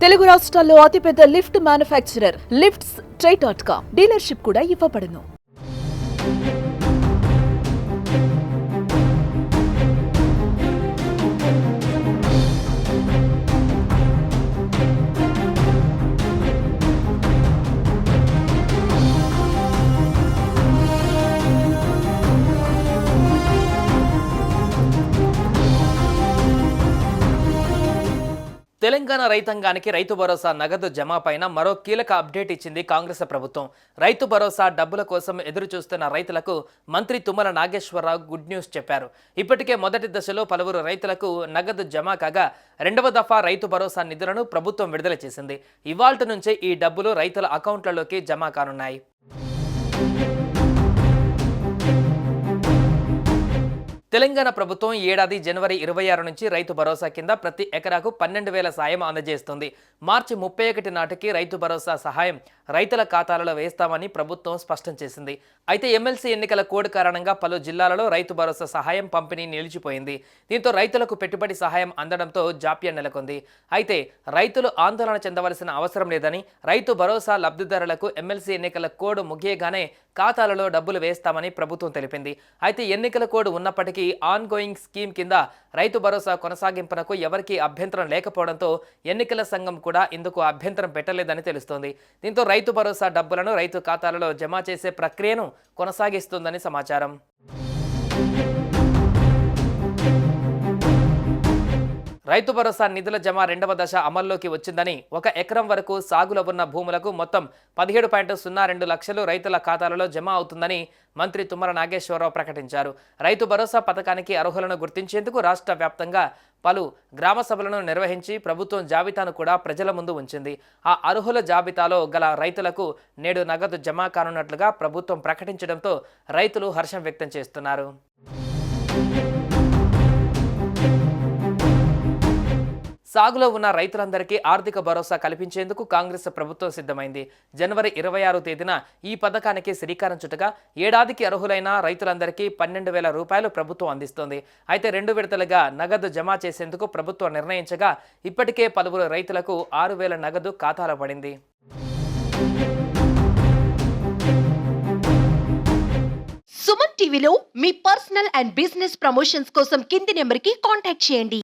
తెలుగు రాష్ట్రాల్లో అతిపెద్ద lift manufacturer lifts ట్రై.com dealership కూడా ఇవ్వబడును. తెలంగాణ రైతాంగానికి రైతు భరోసా నగదు జమ పైన మరో కీలక అప్డేట్ ఇచ్చింది కాంగ్రెస్ ప్రభుత్వం. రైతు భరోసా డబ్బుల కోసం ఎదురు చూస్తున్న రైతులకు మంత్రి తుమ్మల నాగేశ్వరరావు గుడ్ న్యూస్ చెప్పారు. ఇప్పటికే మొదటి దశలో పలువురు రైతులకు నగదు జమ కాగా రెండవ దఫా రైతు భరోసా నిధులను ప్రభుత్వం విడుదల చేసింది. ఇవాల్టి నుంచే ఈ డబ్బులు రైతుల అకౌంట్లలోకి జమ కానున్నాయి. తెలంగాణ ప్రభుత్వం ఏడాది జనవరి 26 నుంచి రైతు భరోసా కింద ప్రతి ఎకరాకు 12,000 సాయం అందజేస్తుంది. మార్చి 31 నాటికి రైతు భరోసా సహాయం రైతుల ఖాతాలలో వేస్తామని ప్రభుత్వం స్పష్టం చేసింది. అయితే ఎమ్మెల్సీ ఎన్నికల కోడ్ కారణంగా పలు జిల్లాలలో రైతు భరోసా సహాయం పంపిణీ నిలిచిపోయింది. దీంతో రైతులకు పెట్టుబడి సహాయం అందడంతో జాప్యం నెలకొంది. అయితే రైతులు ఆందోళన చెందవలసిన అవసరం లేదని, రైతు భరోసా లబ్ధిదారులకు ఎమ్మెల్సీ ఎన్నికల కోడ్ ముగియగానే ఖాతాలలో డబ్బులు వేస్తామని ప్రభుత్వం తెలిపింది. అయితే ఎన్నికల కోడ్ ఉన్నప్పటికీ ఆన్ గోయింగ్ స్కీమ్ కింద రైతు భరోసా కొనసాగింపునకు ఎవరికీ అభ్యంతరం లేకపోవడంతో ఎన్నికల సంఘం కూడా ఇందుకు అభ్యంతరం పెట్టలేదని తెలుస్తోంది. దీంతో రైతు భరోసా డబ్బులను రైతు ఖాతాలలో జమ చేసే ప్రక్రియను కొనసాగిస్తుందని సమాచారం. రైతు భరోసా నిధుల జమ రెండవ దశ అమల్లోకి వచ్చిందని, 1 ఎకరం వరకు సాగులో ఉన్న భూములకు మొత్తం 17.02 లక్షలు రైతుల ఖాతాలలో జమ అవుతుందని మంత్రి తుమ్మల నాగేశ్వరరావు ప్రకటించారు. రైతు భరోసా పథకానికి అర్హులను గుర్తించేందుకు రాష్ట్ర వ్యాప్తంగా పలు గ్రామ సభలను నిర్వహించి ప్రభుత్వం జాబితాను కూడా ప్రజల ముందు ఉంచింది. ఆ అర్హుల జాబితాలో గల రైతులకు నేడు నగదు జమ కానున్నట్లుగా ప్రభుత్వం ప్రకటించడంతో రైతులు హర్షం వ్యక్తం చేస్తున్నారు. సాగులో ఉన్న రైతులందరికీ ఆర్థిక భరోసా కల్పించేందుకు కాంగ్రెస్ ప్రభుత్వం సిద్ధమైంది. జనవరి 26 తేదీన ఈ పథకానికి శ్రీకారం చుట్టగా ఏడాదికి అర్హులైన రైతులందరికీ 12,000 రూపాయలు ప్రభుత్వం అందిస్తోంది. అయితే 2 విడతలుగా నగదు జమ చేసేందుకు ప్రభుత్వం నిర్ణయించగా ఇప్పటికే పలువురు రైతులకు 6,000 నగదు ఖాతాలో పడింది. సుమన్ టీవీలో మీ పర్సనల్ అండ్ బిజినెస్ ప్రమోషన్స్ కోసం కింది నెంబర్కి కాంటాక్ట్ చేయండి.